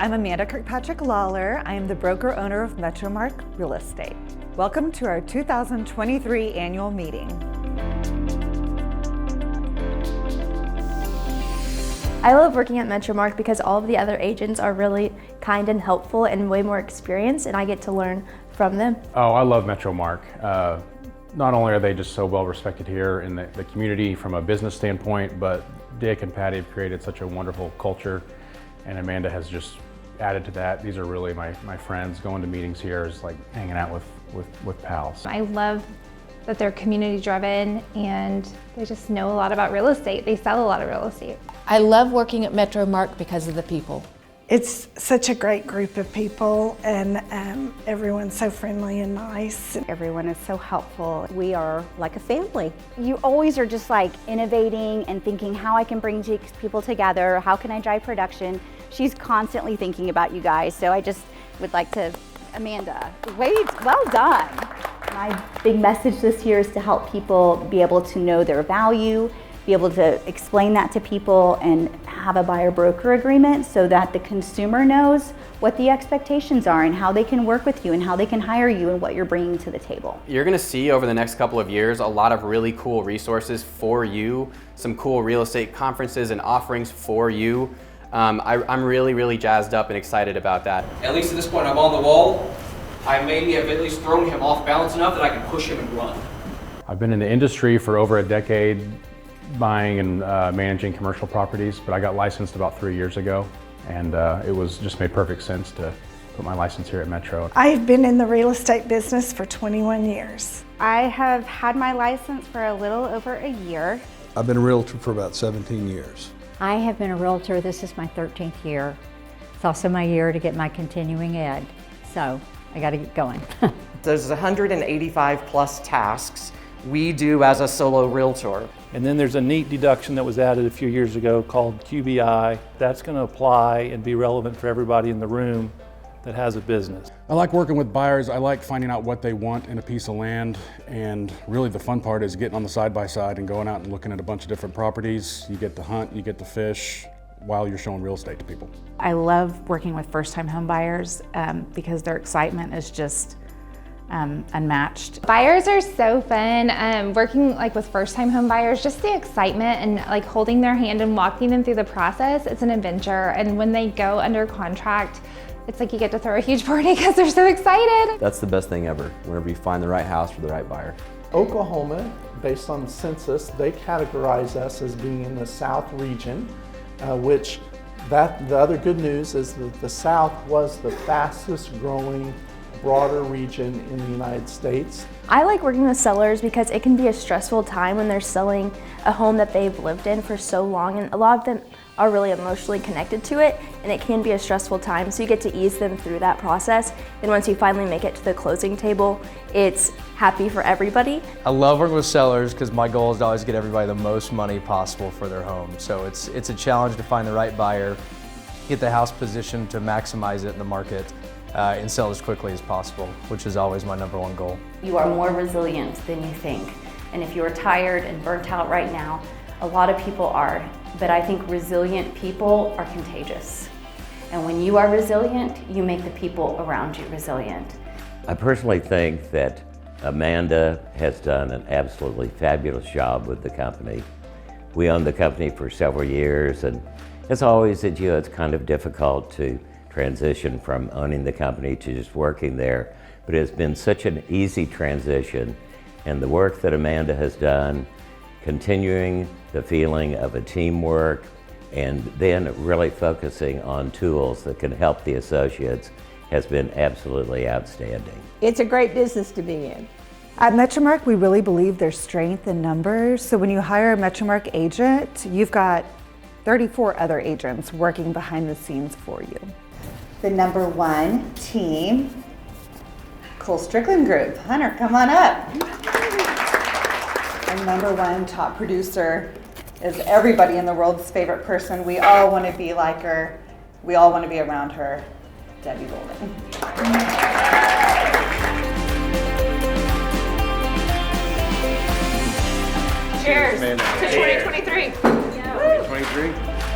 I'm Amanda Kirkpatrick Lawler. I am the broker-owner of Metromark Real Estate. Welcome to our 2023 annual meeting. I love working at Metromark because all of the other agents are really kind and helpful and way more experienced, and I get to learn from them. Oh, I love Metromark. Not only are they just so well respected here in the community from a business standpoint, but Dick and Patty have created such a wonderful culture, and Amanda has just added to that. These are really my friends. Going to meetings here is like hanging out with pals. I love that they're community driven and they just know a lot about real estate. They sell a lot of real estate. I love working at Metromark because of the people. It's such a great group of people, and everyone's so friendly and nice. Everyone is so helpful. We are like a family. You always are just like innovating and thinking how I can bring people together, how can I drive production. She's constantly thinking about you guys, so I just would like to, Amanda, well done. My big message this year is to help people be able to know their value, be able to explain that to people, and have a buyer-broker agreement so that the consumer knows what the expectations are and how they can work with you and how they can hire you and what you're bringing to the table. You're going to see over the next couple of years a lot of really cool resources for you, some cool real estate conferences and offerings for you. I'm really jazzed up and excited about that. At least at this point, I'm on the wall. I maybe have at least thrown him off balance enough that I can push him and run. I've been in the industry for over a decade, buying and managing commercial properties, but I got licensed about 3 years ago, and it was just made perfect sense to put my license here at Metro. I've been in the real estate business for 21 years. I have had my license for a little over a year. I've been a realtor for about 17 years. I have been a realtor, this is my 13th year. It's also my year to get my continuing ed, so I gotta get going. There's 185 plus tasks we do as a solo realtor. And then there's a neat deduction that was added a few years ago called QBI. That's going to apply and be relevant for everybody in the room that has a business. I like working with buyers. I like finding out what they want in a piece of land, and really the fun part is getting on the side-by-side and going out and looking at a bunch of different properties. You get to hunt, you get to fish while you're showing real estate to people. I love working with first-time home buyers because their excitement is just unmatched. Buyers are so fun. Working like with first-time home buyers, just the excitement and like holding their hand and walking them through the process, it's an adventure. And when they go under contract, it's like you get to throw a huge party because they're so excited. That's the best thing ever, whenever you find the right house for the right buyer. Oklahoma, based on the census, they categorize us as being in the South region, which the other good news is that the South was the fastest growing broader region in the United States. I like working with sellers because it can be a stressful time when they're selling a home that they've lived in for so long, and a lot of them are really emotionally connected to it, and it can be a stressful time, so you get to ease them through that process. And once you finally make it to the closing table, it's happy for everybody. I love working with sellers because my goal is to always get everybody the most money possible for their home. So it's a challenge to find the right buyer, get the house positioned to maximize it in the market, and sell as quickly as possible, which is always my #1 goal. You are more resilient than you think. And if you are tired and burnt out right now, a lot of people are, but I think resilient people are contagious. And when you are resilient, you make the people around you resilient. I personally think that Amanda has done an absolutely fabulous job with the company. We owned the company for several years, and as always, it's kind of difficult to transition from owning the company to just working there. But it's been such an easy transition, and the work that Amanda has done, continuing the feeling of a teamwork, and then really focusing on tools that can help the associates has been absolutely outstanding. It's a great business to be in. At Metromark, we really believe there's strength in numbers. So when you hire a Metromark agent, you've got 34 other agents working behind the scenes for you. The #1 team, Cole Strickland Group. Hunter, come on up. Our #1 top producer is everybody in the world's favorite person. We all want to be like her. We all want to be around her. Debbie Golden. Cheers to 2023. 2023.